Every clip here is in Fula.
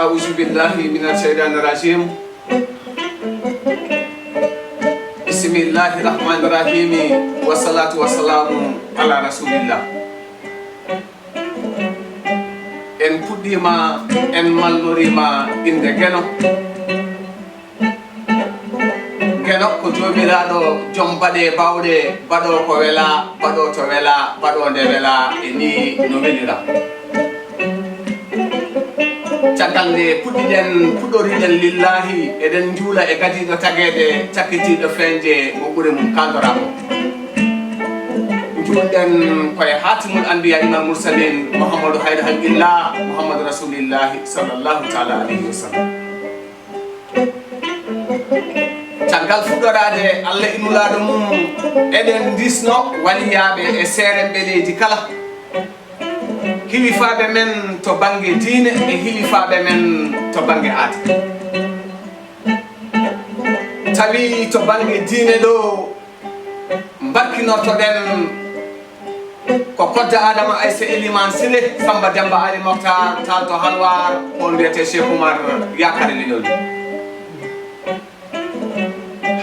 أعوذ بالله من الشيطان الرجيم بسم الله الرحمن الرحيم والصلاة والسلام على رسول الله إن قدما إن مالوريما إن دجنو جنو كجوبي لادو جنبادي باودي بادو كويلا بادو تويلا بادو ندبلا إني نوبيلا Caggalde puɗɗiɗen puɗɗoriɗen lillahi eɗen juula e gadiɗo taguede cakkitiɗo feñde mo ɓuure mum kaldorako julɗen koye hatimul anbiya imam mursalin mouhamadou hayda halqillah mouhamadou rasulillahi sallllahu taala alayhi wa sallam caggal fuɗɗorade allah inulaɗo mum eɗen disno waliyaɓe e seere ɓeleji kala hilifaɓe men to banggue diine e hilifaɓe men to banggue aada tawi to banggue diine ɗo mbarkinortoɗen ko kodda adama aysa eliman sile samba demba ali moftar talto halwar on wiyete cheikh oumar yakare leñol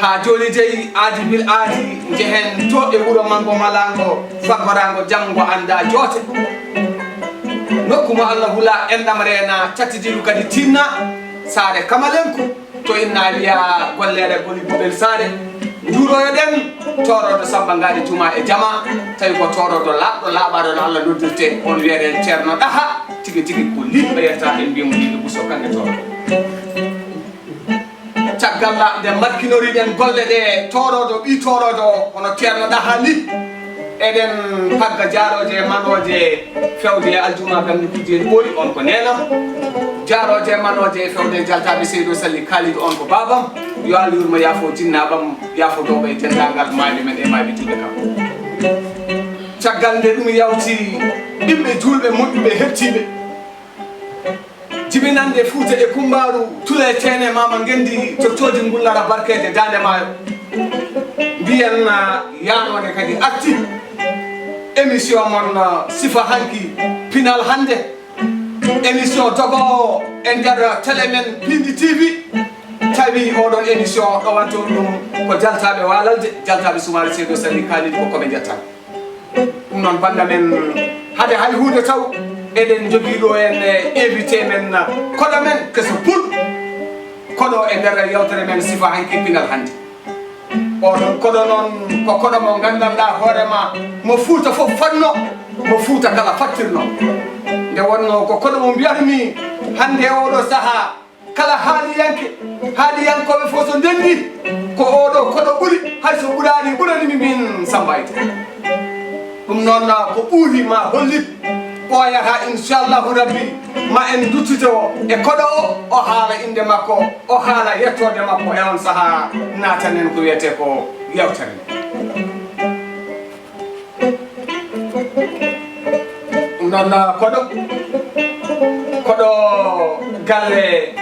ha joni jeeyi aadi bil aadi jehen to e wuuro mango malango faggorango janggo anda joote nokkuma allah hula endam reena cattidiɗu kadi tinna saare kamalenko to inna wiya gollere goli buɓel saare juuroyoɗen toroɗo samba ngaɗi juma e jama tawi ko toroɗo laaɓɗo laaɓaɗo no allah noddirte on wiyeten ceerno ɗaha tigui tigui ko liɓɓe yetta en mbimo ɗiɗo ɓuso kanke toroɗo caggalla nde makkinoriɗen golle ɗe toroɗo ɓi toroɗo hono ceerno ɗaha li eɗen pagga jaaroje manoje fewde e aljuma gandi kujeni ɓooli on ko nenam jaaroje manoje fewde jaltaɓe seydou sali kalidou on ko babam yo allah yurmo yaafo jinnaɓam yaafo dowɓe e dendagal maali men e maaɓe julɓe kam caggal nde ɗum yawti ɓiɓɓe julɓe moƴƴuɓe heptiɓe jibinande Fouta e Kumbaru tule tene mama gendi tottoji ngullara barkede dande maayo mbiyen yanode kadi arti émission mon Siifa hanki pinal hannde émission dogo e nder télé men Piindi TV tawi oɗon émission ɗowanto ɗum ko jaltaɓe walalde jaltaɓe sumare seydou sali kalidi ko koɓe jettaɓe ɗum noon banda men hade hay hunde taw eɗen jogui ɗo en invité men koɗo men keso pul koɗo e nder yewtere men Siifa hanki pinal hannde oɗon koɗo noon ko koɗo mo gandanɗa hoorema mo Fouta fof fanno mo Fouta kala fattirno nde wonno ko koɗo mo mbiyatmi hande e oɗo saaha kala haaliyankoɓe fof so ndendi ko oɗo koɗo ɓuuri hayso ɓuurani ɓuuranimi min sambayde ɗum noon ko ɓuuri ma hollit ɓooyata inchallahu rabbi ma en duttito e koɗo o haala inde makko o haala yettode makko e on saaha natanen ko wiyete ko yewtere ɗum noon koɗo galle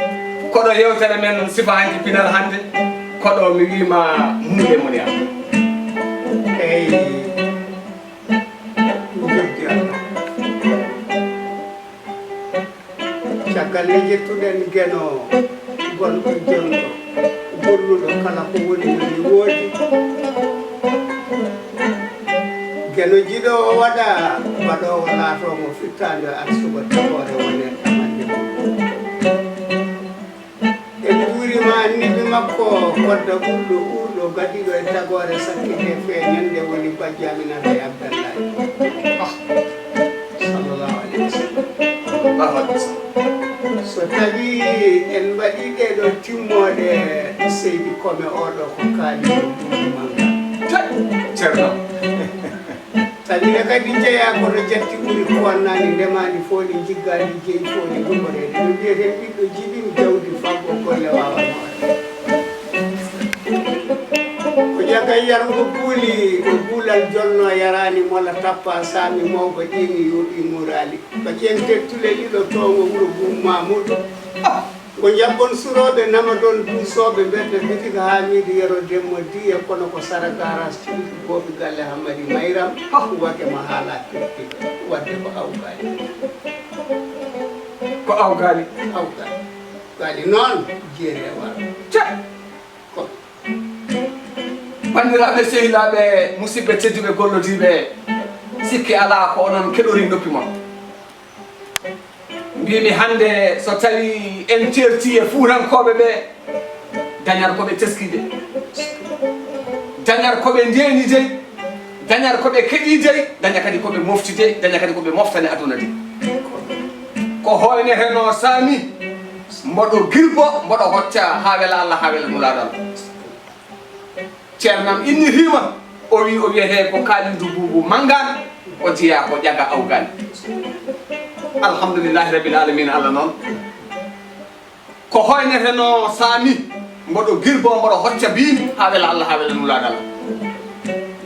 koɗo yewtere men Siifa hanki pinal hannde koɗo mi wima muuɗe moni am eyyi caggal nde jettuɗen gueno gonɗo jonɗo golluɗo kala ko woni noni woodi gueno jiɗowo waɗa waɗowo laatomo fittande arsugo tagore wonen ɗamande mum en juurima anniɓe makko kodda ɓurɗo ɓurɗo gaɗiɗo e tagore sakkite feñande woni bajji aminata e abdallahi sallllahu alayhi wa sallam so tawi en mbaɗi ɗeɗo timmode seydi kome oɗo ko kaali manga ceerno tawine kadi jeeya kono jatti ɓuuri konnani ndemani foni jiggani jeeyi foni gumorede no mbiyeten ɓiɗɗo jiɗin jawdi faggo golle wawanoɗe ko jagga yargo guuli ko guulal jonno yarani mola tappa sami mawko ƴeŋi yoɗi murali ko ƴen tettule ɗiɗo towo wuuro bum mamoudou ko jabbon suroɓe nama ɗon duusoɓe mbedde bitika hamide yero demmo diye kono ko sara garage cilki goɓe galle hammadi mayram wakema haala pertiɗo wadde ko awgali ko awgali awgali waɗi noon jeere wara ko bandiraɓe sehilaɓe musidɓe tedduɓe gollodiɓe sikki ala ko onon keɗori noppi mon mbimi hande so tawi en certi e fuurankoɓe ɓe dañar koɓe teskiɓe dañar koɓe ndeni dey dañar koɓe keɗi dey daña kadi koɓe mofti dey daña kadi koɓe moftani aduna de ko hoyneteno sami mboɗo girbo mboɗo hocca ha wela Allah ha wela nulaɗo Allah ceernam innitima o wi o wiyete ko Kalidou Boubou Mangane o jeeya ko ƴaga awgani alhamdulillahi rabbil alamin Allah noon ko hoyneteno sami mboɗo girbo mboɗo hocca bi ha wela Allah ha wela nulaɗo Allah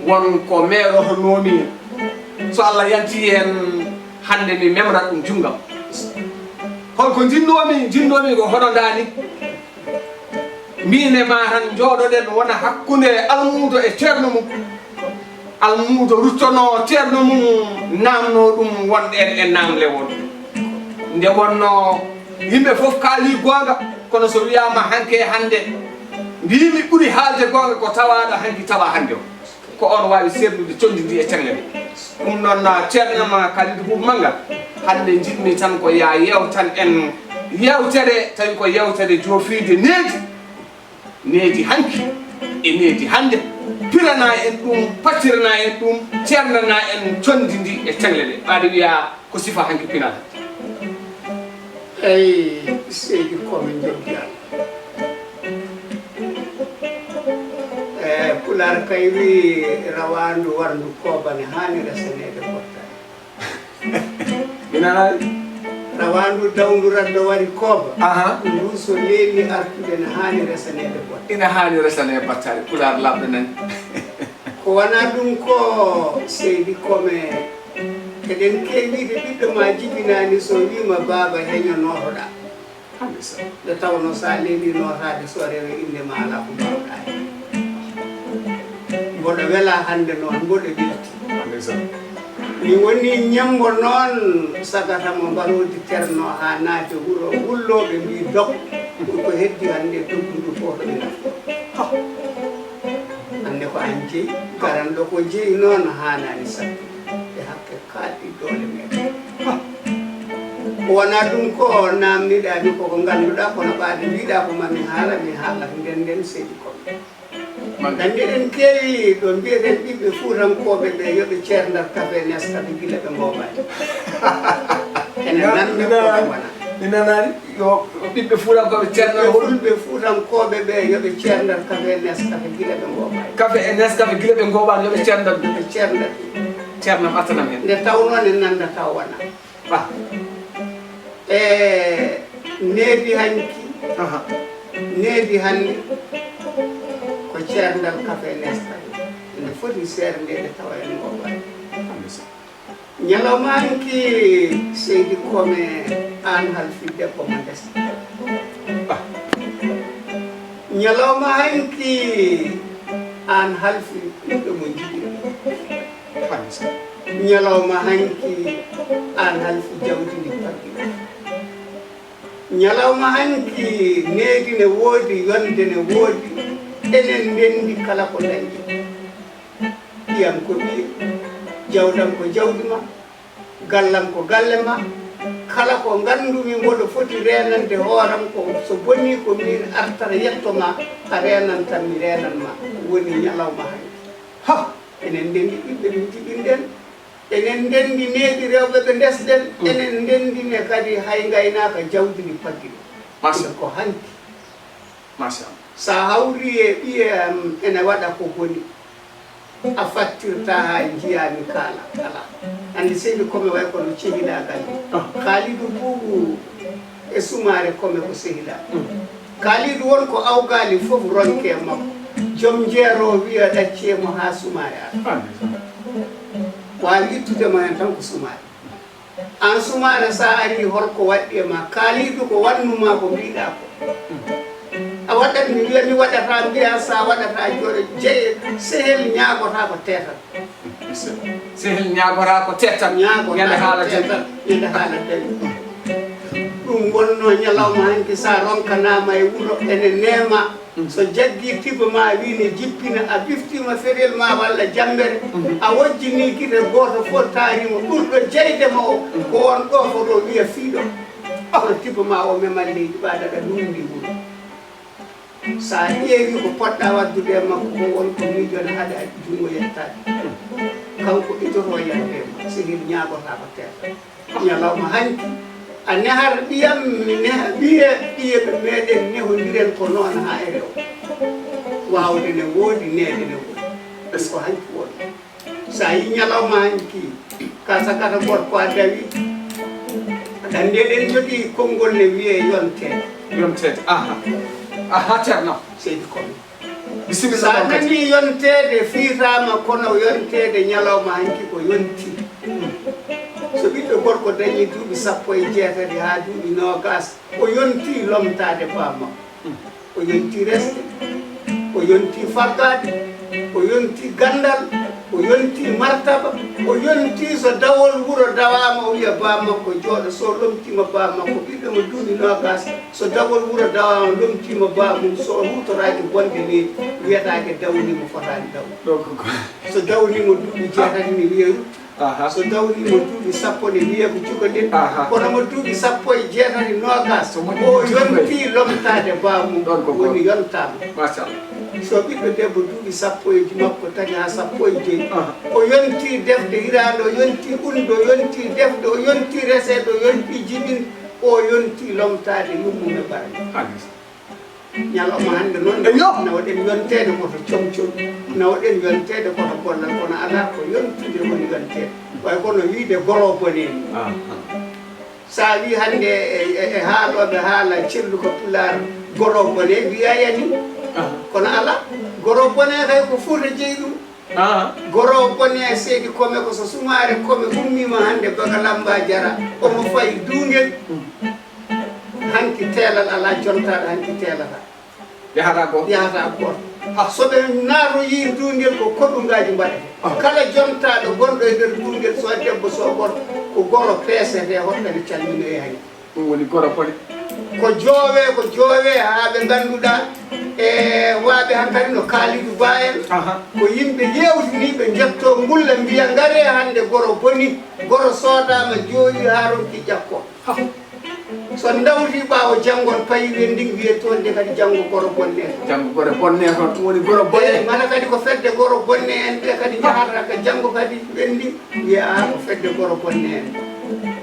won ko merotonomi so Allah yanti en hande mi memrat ɗum junggam holko jinnomi ko hono dani mine ma tan jooɗoɗen wona hakkude almudo e ceerno mum almudo ruttono ceerno mum namno ɗum wonɗen e namle won nde wonno yimɓe foof kaali gonga kono so wiyama hanke hande mbimi ɓuuri haalde gonga ko tawaɗo hanki tawa hande o ko on wawi serdude condidi e caggal ɗum noon ceernama Kalidou Boubou Mangane hande jiɗmi tan ko ya yewtan en yewtere tawi ko yewtere joofide needi hanki e needi hande pirana en ɗum pattirana en ɗum ceernana en condidi e cagle ɗe ɓaade wiya ko sifa hanki pinal eyi seydi komin joggi Allah Pulaar kay wi rawandu warndu koobane hani resanede pottani minanaɗi rawandu dawndu raddo wari kooba ndu so leeli artude ne hani resanede pottani ina hani resane battari Pulaar labɗo nani ko wona ɗum ko seydi kome eɗen keewide ɓiɗɗo ma jibinani so wima baaba heño notoɗa nde tawno sa leeli notade so rewe inde ma ala ko mbawɗa mboɗo wela hande noon mboɗo ɓilti mi woni ñamgo noon sagatamo mbarodi terno ha naate wuuro wulloɓe mbi dog ko heddi hande doggudu fof ɗo nafto hande ko an jeeyi garanɗo ko jeeyi noon hanani sattu e hakke kalɗi dole meɗen wona ɗum ko namniɗami koko ganduɗa kono ɓaade mbiɗa ko mami haalata nden seydi koɓe gandi eɗen keewi ɗo mbiyeten ɓiɓɓe fuutankoɓe ɓe yoɓe ceerdar café Nescafé gila ɓe mbowani ene nanɓe koɓe wona mi nanani yo ɓiɓɓe fuutankoɓe ceerdar ɓiɓɓe fuutankoɓe ɓe yoɓe ceerdar café Nescafé gila ɓe mbowani café e Nescafé gila ɓe gowani yoɓe ceerdar ɓe ceerdar ceernam artanam hen nde tawno ne nanda taw wona ba e needi hanki needi hande ko ceerdal café Nescafé nde foti seere nde nde tawa en gowani ñalawma hanki seydi kome an halfidde komo ndesa ñalawma hanki an halfi ɓiɗɗo mo jiɗi ñalawma hanki an halfi jawdi ndi paggi ñalawma hanki needi ne woodi yonde ne woodi enen ndendi kala ko dañi ƴiyam ko ɓiye jawɗam ko jawdi ma gallam ko galle ma kala ko gandumi mboɗo foti renande hooram ko so bonni ko min artara yettoma a renantan mi renanma woni ñalawma hanki enen ndendi ɓiɓɓe min jiɓinɗen enen ndendi needi rewɓe ɓe ndesɗen enen ndendine kadi hay gaynaka jawdi ndi paggi ɗum ko hanki machallah sa hawri e ɓiye ene waɗa ko boni a fattirta ha jiyami kala ala andi seydi kome way kono cehilagal Kalidou Boubou e sumare kome ko sehila Kalidou won ko awgali foof ronke makko joom jeero wiya ɗaccemo ha sumare a wawi ittudema hen tan ko sumare an sumare sa ari holko waɗɗi ma Kalidou ko wannuma ko mbiɗa ko a waɗat mi wiya mi waɗata mbiya sa waɗata jooɗo jeeye sehel ñagota ko tetat sehel ñagota ko tettat ñago ñande haala tetat ñande haala tawi ɗum ɗum wonno ñalawma hanki sa ronkanama e wuuro ene neema so jaggi tiba ma wine jippina a biftima ferel ma walla jambere a wojjini guite goto fof taarima ɓurɗo jeydema o ko on ɗo foto wiya fiiɗo kono tiba ma o memal leydi ɓaɗaɗa lumdi wuuro sa ƴeewi ko poɗɗa waddude e makko ko wonko miijone haɗa jungo yettade kanko itoto yandema sihil ñagotako teta ñalawma hanki a nehar ɗiyam mi neha ɓiye ɓiyeɓe meɗen nehodiren ko noon ha e rew wawde ne woodi nede ne woodi est ce que hanki woni sa yi ñalawma hanki ka sakata gorko a dawi ande ɗen jogui konngol ne wiye yontede aha ceerno seydi kono bisimilla sa nani yontede fiitama kono yontede ñalawma hanki ko yonti so ɓiɗɗo gorko dañi duuɓi 17 ha duuɓi 20 o yonti lomtade bamma o yonti resde o yonti faggade o yonti gandal o yonti martaba o yonti so dawol wuuro dawama o wiya bammakko jooɗo so lomtima bammakko ɓiɗɗo mo duuɓi 20 so dawol wuuro dawama lomtima bamum so hutoraki bonde leydi wiyatake dawnimo fotani daw so dawnimo duuɓi 6 ni wiya so dawnimo duuɓi 10 ne wiya ko cukalel kono mo duuɓi 16 20 o yonti lomtade bamum woni yontama machallah so ɓiɗɗo debbo duuɓi 10 makko tagi ha 15 o yonti defde hirande o yonti unde o yonti defde o yonti resede o yonti jibin o yonti lomtade yummum e ɓarani ñalawma hande noon nawaɗen yontede koto comcol nawaɗen yontede koto gollal kono ala ko yontude woni yontede way kono wiide goro boneni sa wi hande e haaloɓe haala cellu ko pulaar goro bone wiyayani kono ala goro bone kay ko fuuta jeeyi ɗum goro bone seedi kome ko so sumare kome ummima hande baga lamba jara omo fayi duungel hanki teelal ala jontaɗo hanki teelata yahata goto soɓe naatoyi duungel ko koɗɗungaji mbaɗete kala jontaɗo gonɗo e nder duungel so debbo so gorko ko goro peesete hoɗɗani calminoye hanki ɗum woni goro bone ko joowe ha ɓe ganduɗa e waaɓe hankkadi no kaalidu ba en ko yimɓe yewtiniɓe jetto ngulla mbiya ngare hande goro boni goro soodama jooɗi ha ronki ƴakko so dawti ɓawo janggol payi ɓe ndin wiye toon de kadi janggo goro bonne janggo goro bonne toon ɗum woni goro bonne mala kadi ko fedde goro bonne en ɓe kadi jahata ka janggo kadi ɓendi wiya ko fedde goro bonne en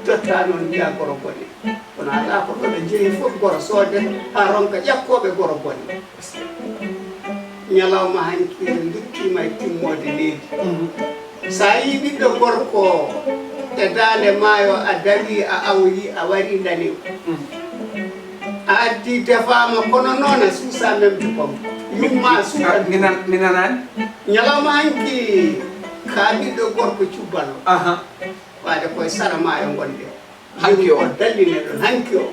totta noon wiya goro bonne kono ala ko ɗo ɓe jeeyi fof goro soode ha ronka ƴakkoɓe goro bonne ñalawma hanki en duttima e timmode leydi sa yi ɓiɗɗo gorko e dande maayo a dawi a awoyi a wari dani a addi defama kono noon a suusa memde kom yumma suuɗa minanani ñalawma hanki ka ɓiɗɗo gorko cubballo waade koye sara maayo gonɗe hanki o dalline ɗon hanki o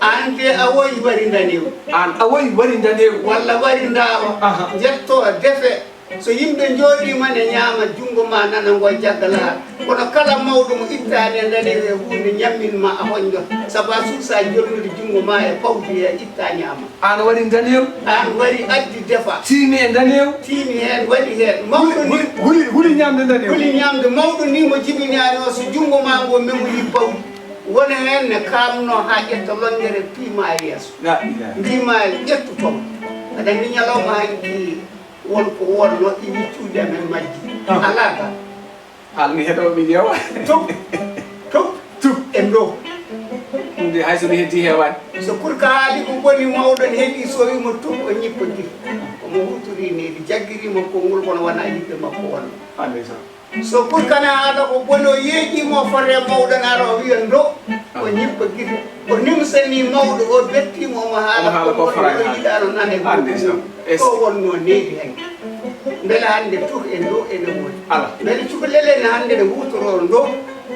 an de a woyi wari danewu an a woyi wari danewu walla wari ndawa jetto defe so yimɓe jooɗima ne ñaama junngo ma nana ngo jaggala kono kala mawɗo mo ittani e danewu e hunde ñamminma a hoñjot sabu a suusa jonnude junngo ma e pawdi e itta ñaama an wari danewu an wari addi defa tiimi e danewu tiimi heen waɗi heen mawɗo ni huli ñamde danewu huli ñamde mawɗo ni mo jibinani o so junngo ma ngo memoyi pawdi wona heen ne kaamno ha ƴetta longere piima e yeeso mbima ƴettu tom aɗa andi ñalawma hanki wonko wonno ɗi wiccuude amen majji ala ka halni heɗoɓe yewa tub e dow ɗumde hay sono heddi hewani so pour que haali ko boni mawɗo ne heeɗi so wimo tub o ñippodiri omo hutorinedi jaggirimo konngol kono wona yiɓɓe makko wonno so pour que ne haala ko boni o yeeƴimo fote mawɗo ne ara o wiya ndo o ñippa gite o nimsani mawɗo o bettimo omo haala ko o yiɗano nane o wonno needi hen beele hande tuk e ndo ene woni beele cukalele ne hande ne hutoro ndo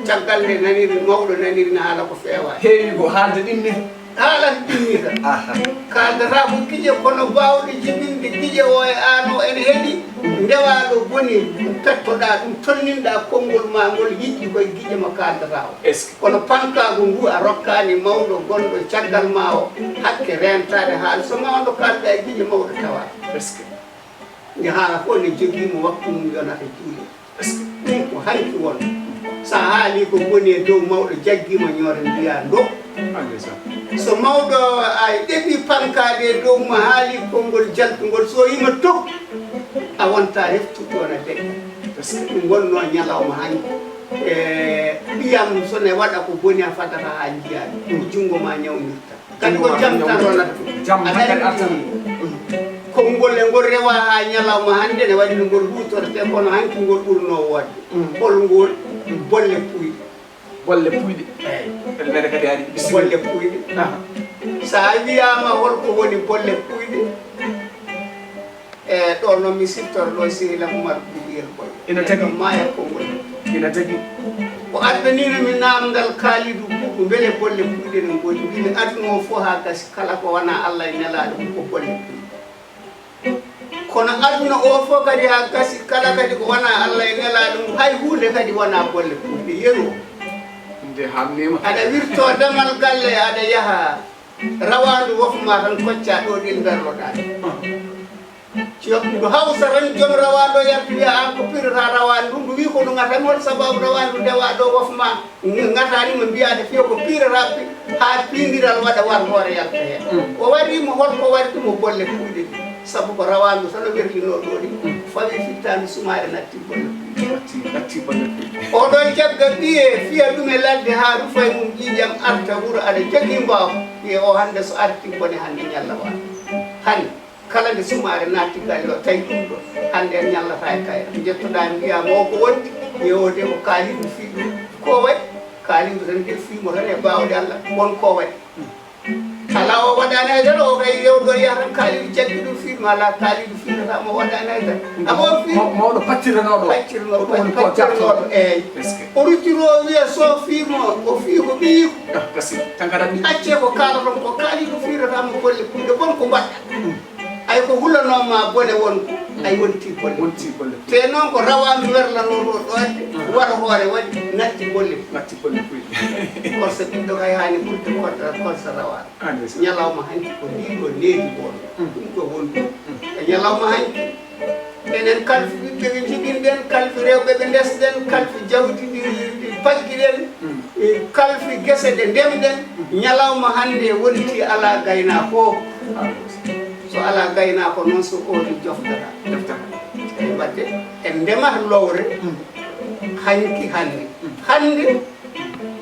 caggal nde naniri mawɗo naniri ne haala ko feewa heewi ko haalde ɗimmita haalata ɗimmita kaldata ko gije kono bawɗe jibinde gije o e an o ene heeɗi ndewaɗo boni pettoɗa ɗum tonninɗa konngol ma ngol yiɗɗi koye guiƴe mo kaldata o kono pankago ngu a rokkani mawɗo gonɗo caggal ma o hakke rentade haala so mawɗo kalɗa e guiƴe mawɗo tawa nde haala fof ne joguimo waktu mum yonata juuɗe ɗum ko hanki won sa haali ko boni e dow mawɗo jaggimo ñoore mbiya ndo so mawɗo a ɗeɓi pankade e dow mo haali konngol jaltugol so yima tok a wonta heftuɗo na deƴƴa ɗum wonno ñalawma hanki e ɓiyam sone waɗa ko boni a fadata ha jiyaɗi ɗum junngo ma ñawdirta kadi ko jam tan ronata konngol e ngol rewa ha ñalawma hannde ne waɗi no ngol hutorte kono hanki ngol ɓurno wodde holngol bolle puyɗe bolle puyɗe ɓelɓere kadi ari bolle puyɗe sa wiyama holko woni bolle puyɗe e ɗo noon mi siftorɗo sehila Oumar Bouguiyel Boye ina tagi maya konngol ina tagi o addanino mi namdal Kalidou Boubou beele bolle puyɗe no goni mbimi aduna o fof ha gasi kala ko wona Allah e nelaɗo ɗum ko bolle puyɗe kono aduna o fof kadi ha gasi kala kadi ko wona Allah e nelaɗo ɗum hay hunde kadi wona bolle puyɗe yeru nde hamnima aɗa wirto damal galle aɗa yaaha rawandu wofma tan kocca ɗo ɗin berloɗa ɗo hawsa tan joom rawandu o yartu wiya an ko pirata rawandu ndu wi ko ɗum gatami hol sababu rawandu ndewa ɗo wofma gatanima mbiyade fiyo ko pirata ha pindiral waɗa war hoore yalta hen o warimo holko waɗi ɗum o bolle puyɗe ɗi sabu ko rawandu tan o werlino ɗo ɗi fawi fittandi sumare natti bolle natti bolle puyɗe oɗon jagga ɓiye fiya ɗum e ladde ha rufay mum ƴiƴam arta wuuro aɗa jogui mbaw ɓiye o hande so arti bone hande ñalla wa hande kala nde sumare natti galle o tawi ɗum ɗo hande en ñallata e kayra jettoɗa mbiyama o ko wondi yewode ko Kalidou fi ɗum ko waɗi Kalidou tan nder fimo tan e bawɗe Allah won ko waɗi ala o waɗani haydara o kay rewɗo yaha tan Kalidou jaggi ɗum fiɗum ala Kalidou fiɗatama o waɗani haydara amo fi mawɗo pacciranoɗo paccirnoɗo eyyi o ruttiro wiya so fiimo o fii ko ɓiyiko gasi tankaɗa ɗi acce ko kalaton ko Kalidou fiɗatama bolle puyɗe bon ko mbaɗɗa ay ko hulanoma bone wonko ay wonti bolle te noon ko rawandu werlanoɗo ɗoɗde waɗa hoore waɗi natti bolle puyɗe korsa ɓiɗɗo kay hani ɓurde korsa rawandu ñalawma hanki ko ndiɗo needi boɗo ɗum ko wonɗu e ñalawma hanki enen kalfi ɓiɓɓe ɓe jiɓinɗen kalfi rewɓe ɓe ndesɗen kalfi jawdi ɗi pagguiɗen kalfi guese ɗe ndemɗen ñalawma hande wonti ala gaynako so ala gaynako noon so oɗi joftata eyi wadde en ndemata lowre hanki hande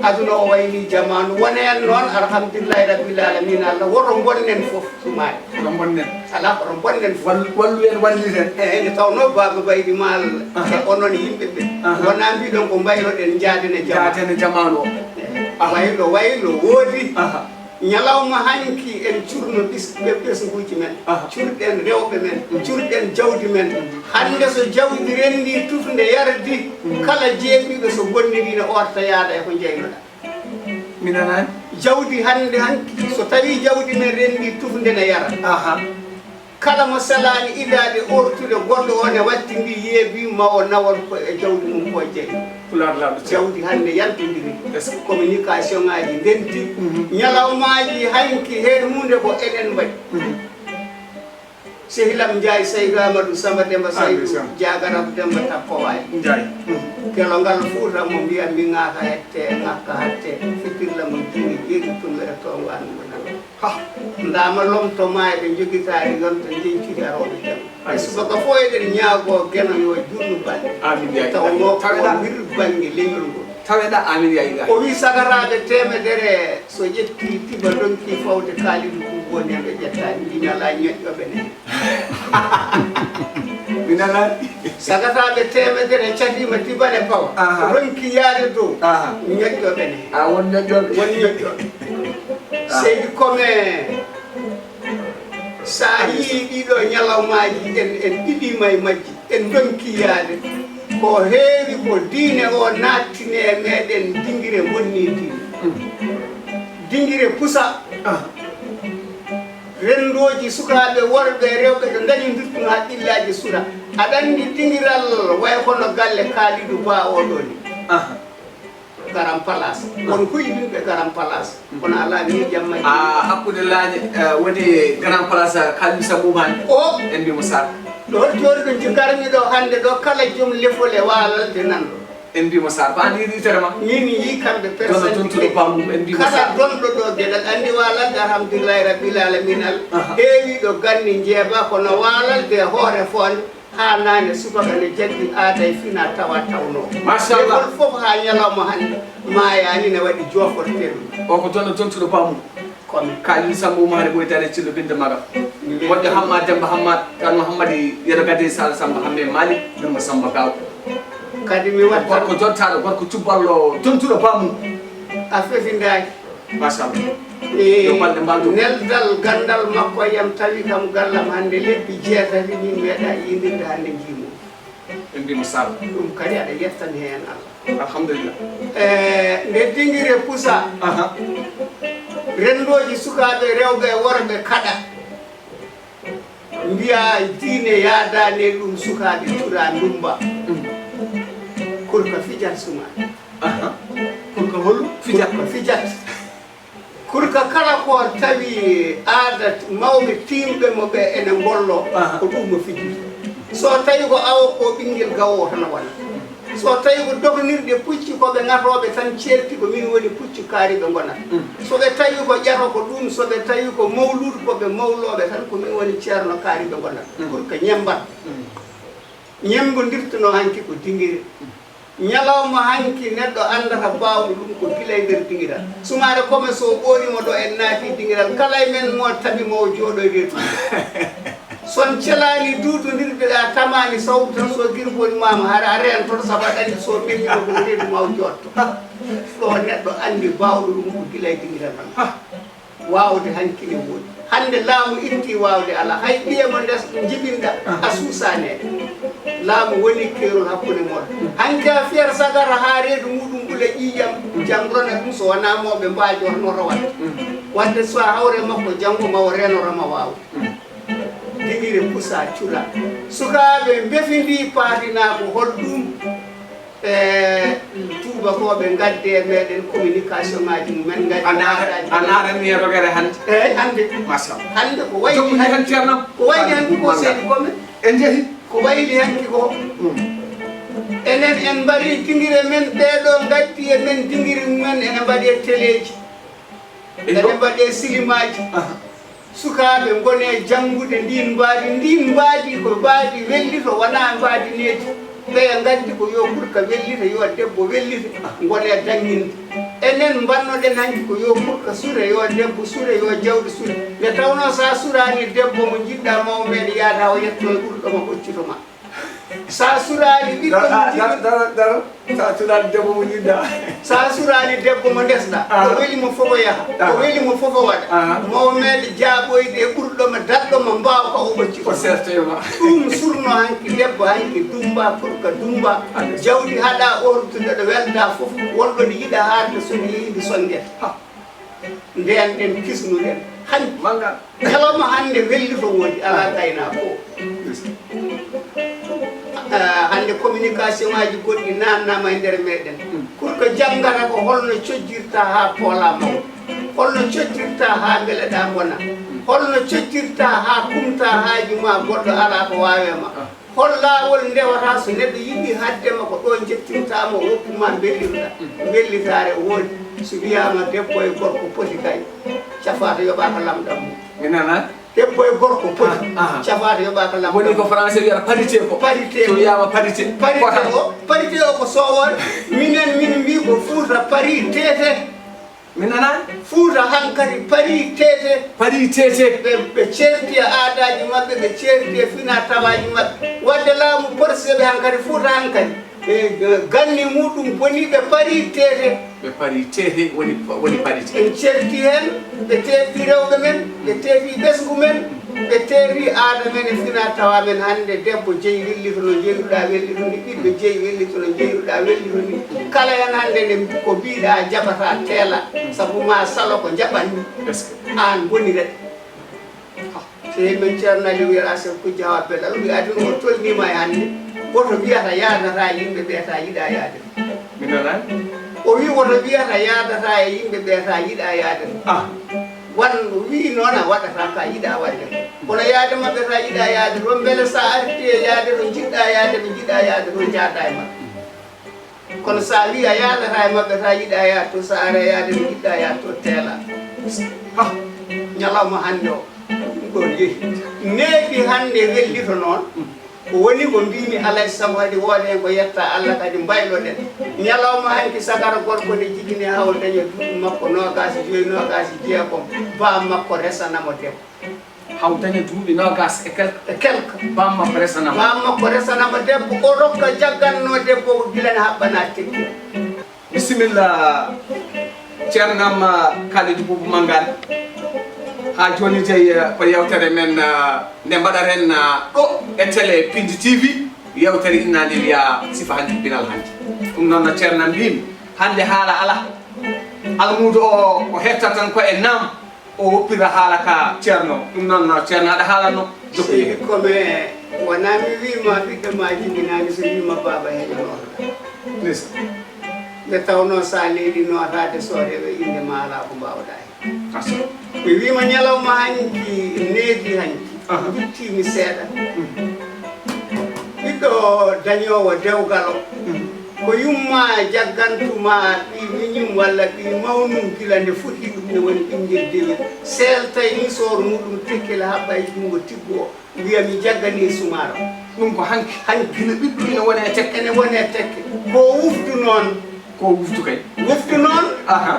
aduna o wayli jamanu wonen noon alhamdulillahi rabbil alamin Allah woto gonnen foof sumaye oɗo bonnen ala koto bonnen wallu en walliten eyyi nde tawno baba baydi mal e onon yimɓeɓe wona mbiɗon ko mbayloɗen jaadene jamanu o waylo woodi ñalawma hanki en curno ɓesguji men curɗen rewɓe men curɗen jawdi men hande so jawdi rendi tufde yardi kala jeeɓiɓe so bonnirino orta yaada e ko jeynoɗa minanani jawdi hande hanki so tawi jawdi men rendi tufde ne yara kala mo salani idade ortude goɗɗo o ne watti mbi yeebi ma o nawol ko e jawdi mum ko jeeyi jawdi hande yaltodiri communication ngaji ndenti ñalawmaji hanki hen hunde ko enen mbaɗi sehilam Ndiaye Seydou Amadou Samba Demba Seydou Diagarab Demba Tappowaay kelo ngal Fuuta mo mbiya mi ngaka hette ngakka hatte fikirla mo jini jeeɗi tumere tongo andugo nan ndama lomto ma ɓe jogitari yonta jenciri aroɓe jam e subaka fo eɗen ñaago geno yo jurnu bange tawno ko wir bange leñol ngol taweɗa amin yayiga o wi sagaraɓe temedere so ƴetti tiba donki fawde Kalidou Boubou ɓe ƴettani ɗinala ñoƴƴoɓe ne minala sagataɓe temedere catima tibane pawa ronki yaade dow ñoƴƴoɓe ne won ñoƴƴoɓe woni ñoƴƴoɓe seydi comme sa yii ɗiɗo ñalawmaji en ɗiɗima e majji en donki yaade ko heewi ko diine o nattine e meɗen dinguire bonni diine dinguire pusa rendoji sukaɓe worɓe rewɓe ɓe dañi dirtuno haqqillaji suura aɗanndi dingiral way kono galle kaalidu ba oɗo ni garam place won huyɓinɓe garam place kono ala ni jamma hakkude laañe woni garam place kalmi sabumani o en mbimo sar ɗo joni ɗo garmi ɗo hannde ɗo kala joom lefole walalde nanɗo en mbimo sar ko andi yitere ma min yi kamɓe personne tontuɗo pamum en mbimo kala donɗo ɗo gueɗal andi walalde alhamdulillahi rabbil alaminal heewiɗo ganni jeeba kono walalde hoore fonde ha nane subaka ne jaggi aada e fina tawa tawno machallah fof ha ñalawma hannde mayani ne waɗi joforteɗum o ko toon tontuɗo pamum komi kalin sambo mare ɓoytade cillo binde maga moƴƴo hamma demba hamma kano hammadi yeɗo gade sala samba hambe malik ɗummo samba gaw kadi mi watta gorko jottaɗo gorko cubballo tontuɗo pamum a fefindaki machallah yo balɗe mbaldu neldal gandal makko yam tawi kam gallam hannde lebbi jeetati min meeɗa yindirde hannde jiimo en mbimo sala ɗum kadi aɗa yettani heen allah alhamdulillah nde dingire pusa rendoji sukaɓe rewɓe e worɓe kaɗa mbiya diine yaadane ɗum sukaɓe tura ndumba kurka fijat sumaɓe kurka hollu fijat ko fijat kurka kala ko tawi aada mawɓe timɓe mo ɓe ene gollo ko ɗum mo fijita so tawi ko awo ko ɓinguel gawo tan wona so tawi ko dognirɗe pucci koɓe gatoɓe tan certi ko min woni pucci kaari ɓe gonat soɓe tawi ko ƴato ko ɗum soɓe tawi ko mawludu koɓe mawloɓe tan ko min woni ceerno kaari ɓe gonat pour que ñembat ñembodirtuno hanki ko dinguiri ñalawma hanki neɗɗo andata bawɗo ɗum ko gila e nder dingiral sumare comme so ɓorimo ɗo en naati dingiral kala e men mo tabi mo jooɗoyde ɗum son celani duudodirɓeɗa tamani sawdu tan so guirgoni mama hara a reen toon saabu aɗa andi so ɓennima ko reedu maw jotto ɗo neɗɗo andi bawɗo ɗum ko gila e dingiral tan wawde hanki ne woodi hande laamu itti wawde ala hay ɓiyemo ndes jibinɗa a suusane laamu woni keerol hakkude moɗon hanki a fier sagara ha reedu muɗum ɓuula ƴiƴam jangrona ɗum so wona mawɓe mbajornoto wadde wadde so hawre makko janggo mawo renoroma wawde dinguiri pusa cula sukaɓe befindi paatina ko holɗum tubakoɓe gadde meɗen communication ngaji mumen gaddi anaren ni rogere hande eyyi hande machallah hande ko wayli jomni hen ceernam ko wayli hanki ko seedi komen en jeehi ko wayli hanki ko enen en mbaɗi dinguire men ɓeɗo gaddi e men dinguiri mumen ene mbaɗe téléji ene mbaɗe silimaji sukaɓe gone janggude ndin mbaadi ko mbaadi wellito wona mbaadi needi ɓeya gandi ko yo ɓurka wellita yo debbo wellita gone danginde enen mbannoɗen hanki ko yo ɓurka suure yo debbo suure yo jawdi suure nde tawno sa surani debbo mo jiɗɗa mawmeɗe yaada o yetto e ɓurɗoma ɓoccitoma sa surani ɓiɗɗo sa surani debbo mo jiɗɗa sa surani debbo mo ndesɗa ko welimo fofo yaha ko welimo fofo waɗa mawmeɗe jaaɓoyde e ɓurɗoma daɗɗoma mbawa ko o ɓocci ko sertema ɗum surno hanki debbo hanki dumba pour que dumba jawdi haɗa ortude ɗo welda foof wonɗo ɗo yiɗa harde soni yeydi songuete nden ɗen kisnuɗen hanki manga heloma hande wellito woodi ala gayna ko hande communication ngaji goɗɗi nannama e nder meɗen pour que janggata ko holno cojjirta ha poola mawɗo holno cojjirta ha beeleɗa gona holno cojjirta ha kumta haaju ma goɗɗo ala ko wawema hol laawol ndewata so neɗɗo yiɗi haddema ko ɗo jettintama woppuma bellirɗa bellitare woodi so wiyama debbo e gorko poti kay cafata yoɓaka lamɗam mum mi nana debbo e gorko poti cafata yoɓaka lamɗam woni ko français wiyata parité ko parité so wiyama parité parité o ko sowore minen min mbi ko Fouta pari tete mi nana Fouta hankkadi pari tete ɓe certi e aadaji maɓɓe ɓe certi e fina tawaji maɓɓe wadde laamu porseɓe hankkadi Fouta hankkadi ganni muɗum boniɓe pari tete ɓe pari tete woni parité en certi hen ɓe tefi rewɓe men ɓe tefi ɓesgu men ɓe tefi aada men e fina tawa men hande debbo jeeyi wellito no jeeyiɗa wellito ni ɓiɗɗo jeeyi wellito no jeeyiɗa wellito ni kala hen hande nde ko mbiɗa jaɓata teela saabu ma salo ko jaɓanni an boniret min ceernali wiya asef ko jawa belal wi aduna o tolnima e hannde woto wiyata yadata yimɓe ɓeeta yiɗa yaade minana o wi woto wiyata yadata e yimɓe ɓeeta yiɗa yaade wan wi noon a waɗata ka yiɗa wadde kono yaade maɓɓe ta yiɗa yaade ɗo beele sa arti e yaade ɗo jiɗɗa yaade ɓe jiɗa yaade ɗo jaada e maɓɓe kono sa wi a yadata e maɓɓe ta yiɗa yaade to sa ara yaade ɗo jiɗɗa yaade to teela ñalawma hannde o ɗo yehi neeɓi hannde wellito noon ko woni ko mbimi alay sago kadi woode hen ko yetta Allah kadi mbayloɗen ñalawma hanki sagara gorko nde jigini hawo daña duuɓi makko nogas joyi nogas jeegom bam makko resanamo debbo haw daña duuɓi nogas e quelque bam makko resanamo debbo o rokka jagganno debbo ko gilane haɓɓana tekki bisimilla ceernam Kalidou Boubou Mangane ha joni jeyi ko yewtere men nde mbaɗaren ɗo e télé Piindi TV yewtere innande wiya sifa hanki pinal hanki ɗum noon ceernam mbimi hande haala ala almudo o hetta tan ko e nam o woppira haala ka ceerno ɗum noon ceerno aɗa haalanno jokkoyi komi wona mi wima ɓiɗɗo ma jibinani so wima baba heƴonoɗo nde tawno sa leydi notade sooreɓe inde ma ala ko mbawɗa hen mi wima ñalawma hanki needi hanki duttimi seeɗa ɓiɗɗo dañowo dewgal o ko yumma jaggantuma ɓi miñum walla ɓi mawnum gila nde fuɗɗi ɗum ne woni ɓinguel dewel seel tawi ni sooru muɗum tekkila haɓɓa e jungo tiggo o wiya mi jaggani sumaro ɗum ko hanki gila ɓiɗɗo ine wone tekke ene wone tekke ko wufdu noon ko wuftu kay wuftu noon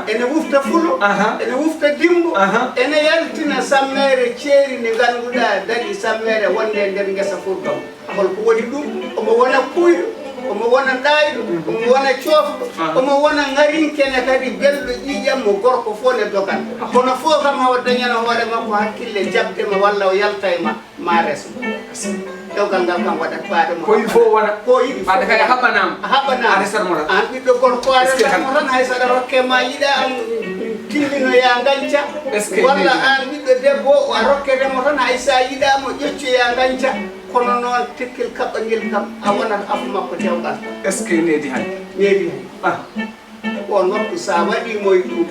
ene wufta fulo ene wufta dimbo ene yaltina sammere ceeri nde ngannduɗa daɗi sammere wonde nder ngesa furgam holko woni ɗum omo wona kuyɗo omo wona ɗayɗo omo wona coofɗo omo wona ngarinkene kadi belɗo ƴiƴammo gorko fof ne dogan kono fof kam hawa dañana hoore makko hakkille jabdema walla o yalta e ma resmo dewgal ngal kam waɗat ɓaade mo ko il faut wona ko yiɗi ɓaade kay haɓɓanama a resatmo tan an ɓiɗɗo gorko a resatmo tan hay saɗa rokke ma yiɗa an timminoya ganca walla an ɓiɗɗo debbo a rokketemo tan hay sa yiɗamo ƴeccoya ganca kono noon tekkil kaɓɓangel kam a wonat afu makko dewgal est ce que needi hanki on waktu sa waɗimo e ɗum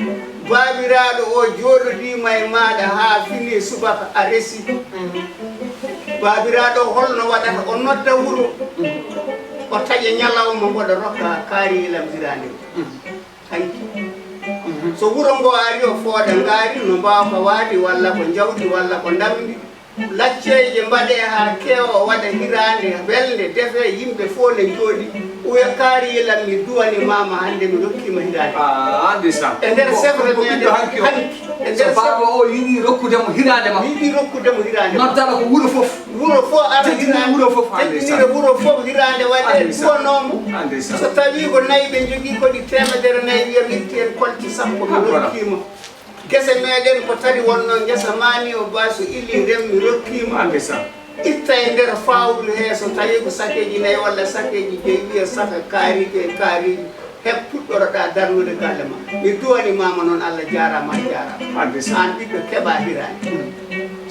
babiraɗo o joɗodima e maɗa ha fini subaka a resi babiraɗo holno waɗata o nodda wuuro o taƴa ñalawma mboɗo rokka kaari lamdirande hanki so wuuro ngo ari o fooɗa ngaari no mbawka waadi walla ko jawdi walla ko ndamdi lacceje mbaɗe ha keewa o waɗa hirande welde defe yimɓe fof ne jooɗi uya kaari lam mi duwani mama hande mi rokkima hirande ndeysan e nder sefre meɗen hanki e nder baba o yiɗi rokkudemo hirande ma yiɗi rokkudemo hirande noddala ko wuuro fof ara hirande wuuro fof teddinire wuuro fof hirande waɗe duwanomo so tawi ko nayyi ɓe jogui koɗi temedere nayyi wiya mi itti en kolti sappo mi rokkima gese meɗen ko tari wonno gesa mani o baso ili remmi rokkima itta e nder fawru he so tawi ko sakeji nayyi walla sakeji joyi wiya saka kaariji e kaariji heb puɗɗoroɗa darnude galle ma mi duwani mama noon Allah jarama jarama an ɓiɗɗo keeɓa hirani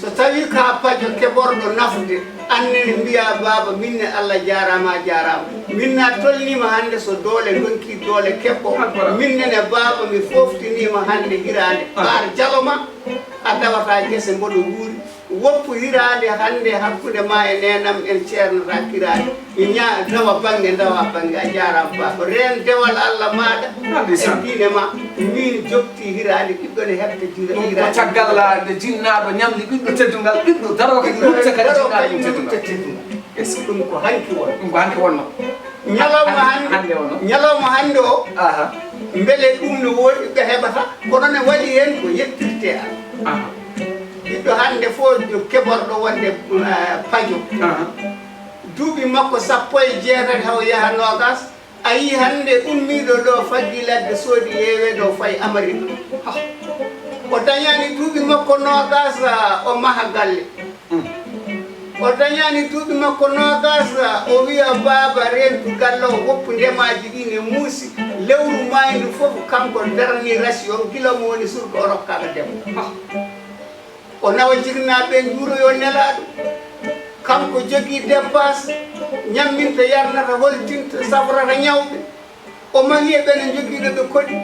so tawi ka pajo keɓorɗo nafde annene mbiya baba minne Allah jarama jarama minna tolnima hande so doole donki doole keɓɓo minnene baba mi foftinima hande hirande ɓaar jaloma a dawata gese mboɗo wuuri woppu hirande hande hakkude ma e nenam en ceernata kirade ña dawa banggue a jarama baba ren dewal Allah maɗa e diine ma min jofti hirande ɓiɗɗo ne hebde hirande ko caggal nde jinnaɗo ñamli ɓiɗɗo teddungal ɓiɗɗo daro kadi rutta kadi jinnaɗo teddungal est ce que ɗum ko hanki won ɗum ko hanki wonno ñalawma hande o beele ɗum ne woodi ɓe heɓata kono ne waɗi hen ko yettirte an ɓiɗɗo hande fof keɓorɗo wonde pajo duuɓi makko sappo e jeetati haw yaha nogas a yi hande ummiɗo ɗo faggi ladde soodi yeeweɗo fayi Amérique o dañani duuɓi makko nogas o maha galle o dañani duuɓi makko nogas o wiya baba rentu galle o woppu ndemaji ɗi ne muusi lewru maydu fof kanko darani ration gila mo woni surga o rokkaka debbo o nawa jirnaɓe juuroyo nelaɗo kanko jogui dépasse ñamminta yarnata holtinta safrata ñawɓe o mahi e ɓene joguiɗo ɓe koɗi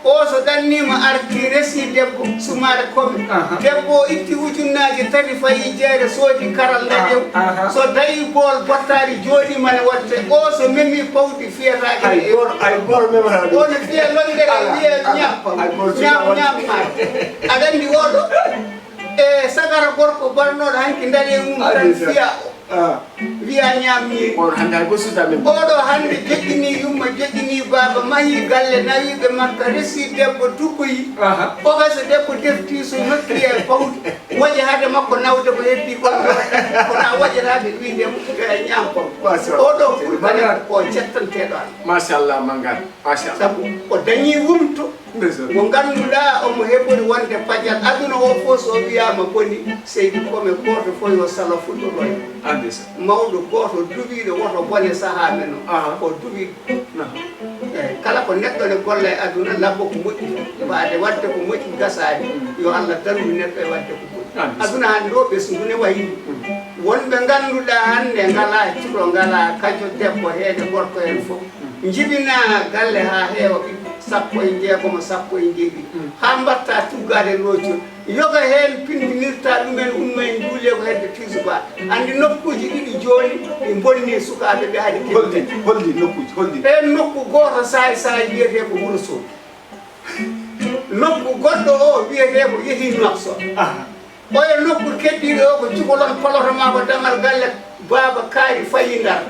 o so ɗannima arti resi debbo sumare koɓe debbo o itti ujunnaji tati fayi jeere soodi karal daƴew so tawi bool bottari jooɗima ne watte o so memi pawdi fiyatake ono fiya londere wiye ñammaade aɗa andi oɗo e sagara gorko barnoɗo hanki daari e mum tan fiya wiya ñamni oɗo hande joƴƴini yumma joƴƴini baba mahi galle nawiɓe makka resi debbo duggoyi o hayso debbo defti so nokki e fawdi waɗi hade makko nawde ko heddi kona waɗiraɓe wiidemo ñamko oɗo ɓurkane o jettanteɗo an machallah mangan machallah saabu o dañi wumto mo ganduɗa omo heɓori wonde padial aduna o fof so wiyama boni seydi kome goto fof yo salo fuɗɗoroy mawɗo goto duɓiɗo woto bone saaha men o ko duɓiɗo eyyi kala ko neɗɗo ne golla e aduna labbo ko moƴƴi waade wadde ko moƴƴi gasani yo Allah dandu neɗɗo e wadde ko moƴƴi aduna hande ɗo ɓesgu ne wayi wonɓe ganduɗa hande ngala cuɗo ngala kañƴo debbo heede gorko hen foof jibina galle ha heewa sappo e jeegomo sappo e jeeɗiɗi ha mbatta tuggade loccol yoga hen pindinirta ɗumen umma en juule ko hedde tisuba andi nokkuji ɗiɗi joni ɗi bonni sukaɓe ɓe haade holdi nokkuji holdi ɓen nokku goto sahi sahi wiyete ko Wourossogui nokku goɗɗo o wiyete ko yeehi Nouakchott oye nokku keddiɗo o ko cukalon palotoma ko damal galle baba kaari fayi Ndar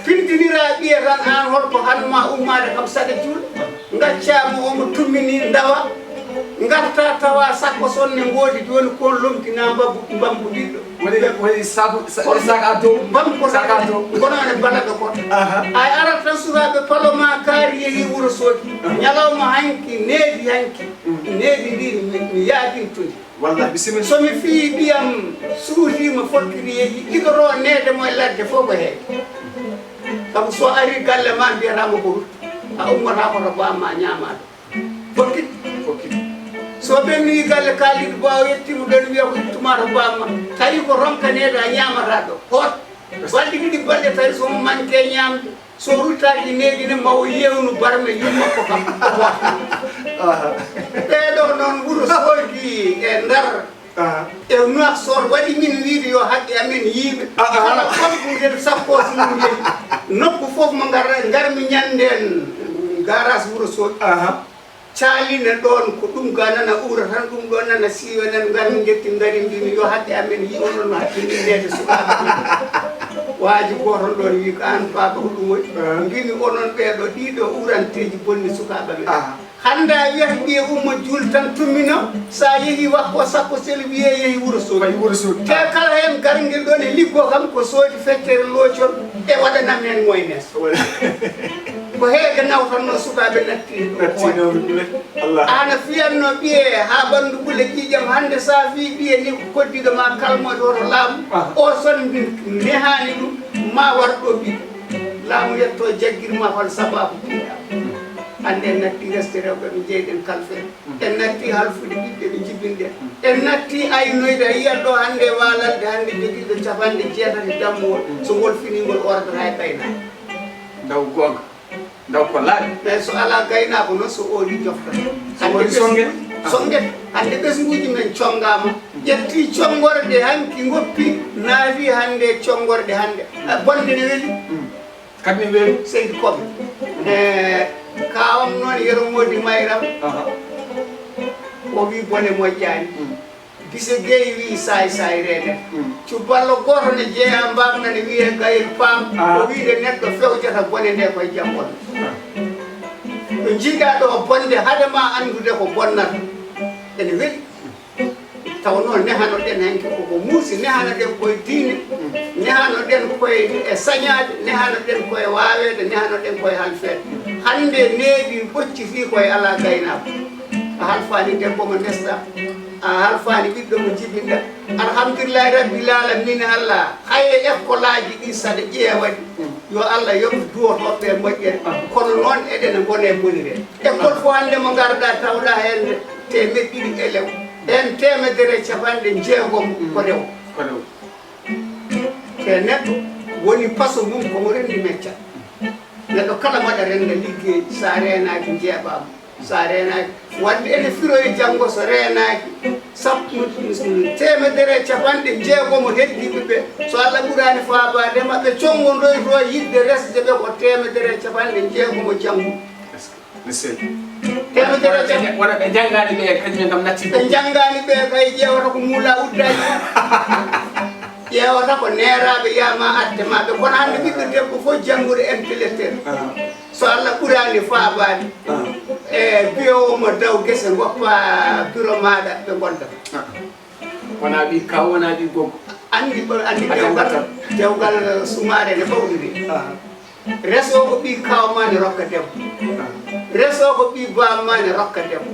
pindinira ɓiye tan an holko hanma ummade kam saɗa juuɗe gaccama omo tummini ndawa garta tawa sakko sonne ngoodi joni kon lomtina mbambu ɗiɗɗo woni sac à dos gonone balaɗo kon ay arat tan sukaɓe paloma kaari yeehi Wourossogui ñalawma hanki needi ndi mi yaadintude walla bisimilla somi fii ɓiyam suutima fokkiri yeehi igoro neede moye ladde fof ko heeɓe saabu so ari galle ma mbiyatama ko rutta a ummata koto bamma ñamaɗo fokkit so ɓenni galle kaaliɗo bawa yettima ɗon wiya ko ittumata bamma tawi ko ronkanede a ñamata ɗo hot balɗe ɗiɗi balɗe tawi somo manque ñamde so ruttaki neɗine mawo yewnu barme yummakko kam ɓeɗo noon Wourossogui e Ndar e Nouakchott waɗi min wiide yo haqqe amen yiiɓe kala konko ngel sapposi mum yeehi nokku foof mo garmi ñanden garage Wourossogui caaline ɗon ko ɗum ga nana ura tan ɗum ɗo nana siiwe nan garmi jetti gari mbimi yo haqqe amen yi onon hakkillindede sukaɓe waaji goton ɗon wi ko an baba ko ɗum woɗi mbimi onon ɓeɗo ɗiɗo uranteji bonni sukaɓe men hande a wiyata ɓiye ummo juul tan tummino sa yeehi wakko sappo sel wiye yeehi Wourossogui te kala hen garguel ɗon e liggo kam ko soodi feccere loocol e waɗanam hen moynes ko heege nawtanno sukaɓe natti ana fiyanno ɓiye ha ɓandu ɓuule ƴiƴam hande sa fi ɓiye ni ko koddiɗo ma kalmoɗe oto laamu o son nehani ɗum ma war ɗo ɓiɗɗo laamu yetto jagguirma hol sababu piiɗa hande en natti reste rewɓe ɓe jeyɗen kalfen en natti halfude ɓiɓɓe ɓe jibinɗen en natti aynoyde a yiyat ɗo hande walalde hande joguiɗo capanɗe jeetati dammuwol so ngol finingol ordata e gaynako daw gonga daw ko laaɓi mais so ala gaynako noon so ooli jofta songuet hande ɓesguji men congama ƴetti congorde hanki goppi naafi hande congorde hande bonde ne weeli kadi ne weeli seydi koɓe kawam noon yero modi mayram o wi bone moƴƴani bise gueyi wi say rede cuballo goto ne jeeya mbamna ne wiye gayel pam o wiide neɗɗo fewjata bone nde koye jammon ɗo jiiɗa ɗo bonde hadema andude ko bonnata ene weeli taw noon nehanoɗen hanki koko muusi nehanoɗen koye diine nehanoɗen koye e sañade nehanoɗen koye wawede nehanoɗen koye halfede hande neeɓi ɓocciti koye ala gaynako a halfani debbo mo ndesɗa a halfani ɓiɗɗo mo jibinɗa alhamdulillahi rabbil alamina Allah haye école aji ɗi saɗa ƴeewaɗi yo Allah yoɓ duwotoɓe moƴƴere kono noon eɗene gone bonire école fo hande mo garɗa tawɗa hen temeɗɗe ɗiɗi elew en temedere capanɗe jeegom ko rew te neɗɗo woni paso mum komo rendi mecca neɗɗo kala waɗa renda liggeji sa renaki jeeɓama sa renaki wadde ene firoye janggo so renaki temedere capanɗe jeegomo heddiɓe ɓe so Allah ɓurani faabade maɓɓe congodoyto yidde resde ɓe ko temedere capanɗe jeegomo janggo temedere wona ɓe janggani ɓe kañumen kam natti ɓe janggani ɓe kay ƴewata ko muula uddaji ƴewata ko neraɓe yama adde maɓe kono hande ɓiɗɗo debbo fof janggude intellectuel so Allah ɓurani faabade e biyowomo daw guese goppa bureau maɗa ɓe gonda wona ɓi kaw wona ɓi goggo andi dewgal sumare ne ɓawɗiri reso ko ɓi kawma ne rokka debbo reso ko ɓi bamma ne rokka debbo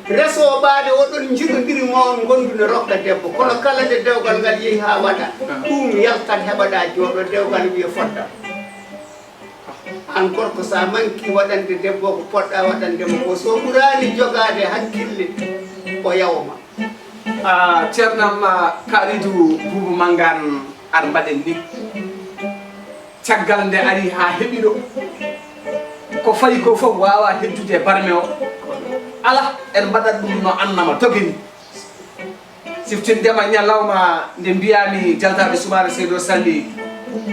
reso ɓaade oɗon jiɗodiri ma on gondu ne rokka debbo kono kala nde dewgal ngal yeehi ha waɗa ɗum yaltat heɓaɗa jooɗo dewgal wiye fodda an gorko sa manki waɗande debbo ko poɗɗa waɗandemo ko so ɓurani jogade hakkille o yawma ceernam Kalidou Boubou Mangane ar mbaɗen ni caggal nde ari ha heɓiɗo ko fayi ko fof wawa heddude barme o ala en mbaɗat ɗum no annama togini siftindema ñalawma nde mbiyami jaltaɓe sumare seydo salli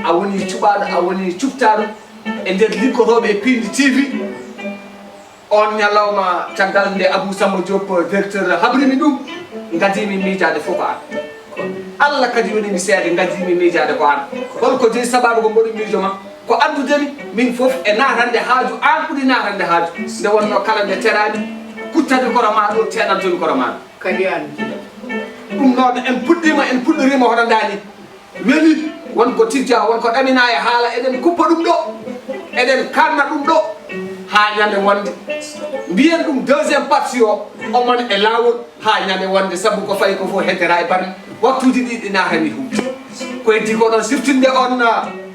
a woni cuɓaɗo a woni cubtaɗo e nder liggotoɓe e Piindi TV on ñalawma caggal nde Abou Samba Diop directeur habrimi ɗum gadimi miijade fof ko an Allah kadi woni mi seede gadimi miijade ko an holko jeyi sababu ko mboɗo miijo ma ko andudemi min fof e natande haaju an ɓuuri natande haaju nde wonno kala nde terani kuttade koro ma ɗo teɗantoni koro ma kadi an ɗum noon en puɗɗorima hoto dani weeli wonko tijja wonko ɗamina e haala eɗen kuppa ɗum ɗo eɗen kanna ɗum ɗo ha ñande wonde mbiyen ɗum deuxiéme partie o omon e lawol ha ñande wonde saabu ko fayi ko fof heddera e barme waktuji ɗi ɗi natani humde ko heddi ko ɗon siftinde on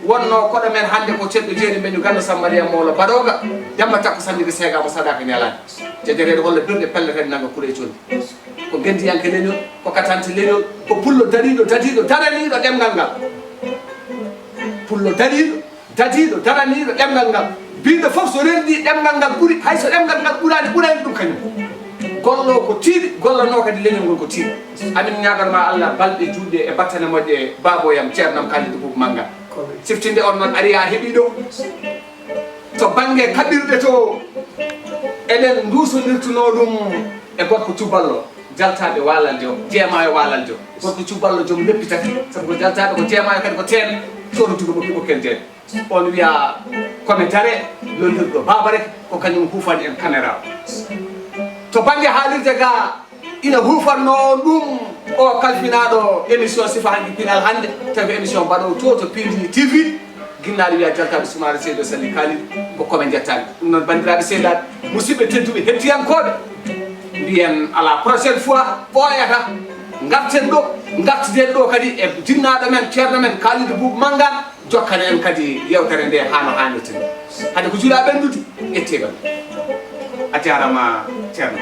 wonno koɗo men hande ko ceɗɗo jeeri men ganda Sambariya Mawlo Baɗoga jamma takko sandiri seegama sadaka ñalani jederede holle birɗe pelletede nanga kuure condi ko gendiyanke leñol ko katante leñol ko pullo dariɗo dadiɗo daraniɗo ɗemgal ngal pullo dariɗo dadiɗo daraniɗo ɗemgal ngal biɗo foof so rendi ɗemgal ngal ɓuuri hayso ɗemgal ngal ɓurani ɗum kañum gollo ko tiiɗi gollano kadi leñol ngol ko tiiɗi amin ñaganma Allah balɗe juɗe e battane moƴƴe baboyam ceernam Kalidou Boubou Mangane siftinde on noon ari ha heeɓiɗo to banggue kaɓirɗe to eɗen dusodirtuno ɗum e gorko cuballo jaltaɓe walalde o jeemayo walalde o gorko cuballo joom leppi tati sabu ko jaltaɓe ko jeemayo kadi ko teene sorutugo ɓokkel jeeɗe on wiya komi dare lollirɗo baba rek ko kañum hufani en caméra to banggue haalirde ga ina hufanno ɗum o kalfinaɗo émission Siifa hanki pinal hannde tawi ko émission mbaɗo to Piindi TV ginnaɗo wiya jaltaɓe sumare seydo salli Kalidou ko komin jettani ɗum noon bandiraɓe seedaɓe musidɓe tedduɓe hettiyankoɓe mbiyen à la prochaine fois ɓooyata garten ɗo gartiden ɗo kadi e jinnaɗo men ceerno men Kalidou Boubou Mangane jokkane en kadi yewtere nde hano hannirta ni hade ko juula ɓendude ƴetteɓe a jarama ceerno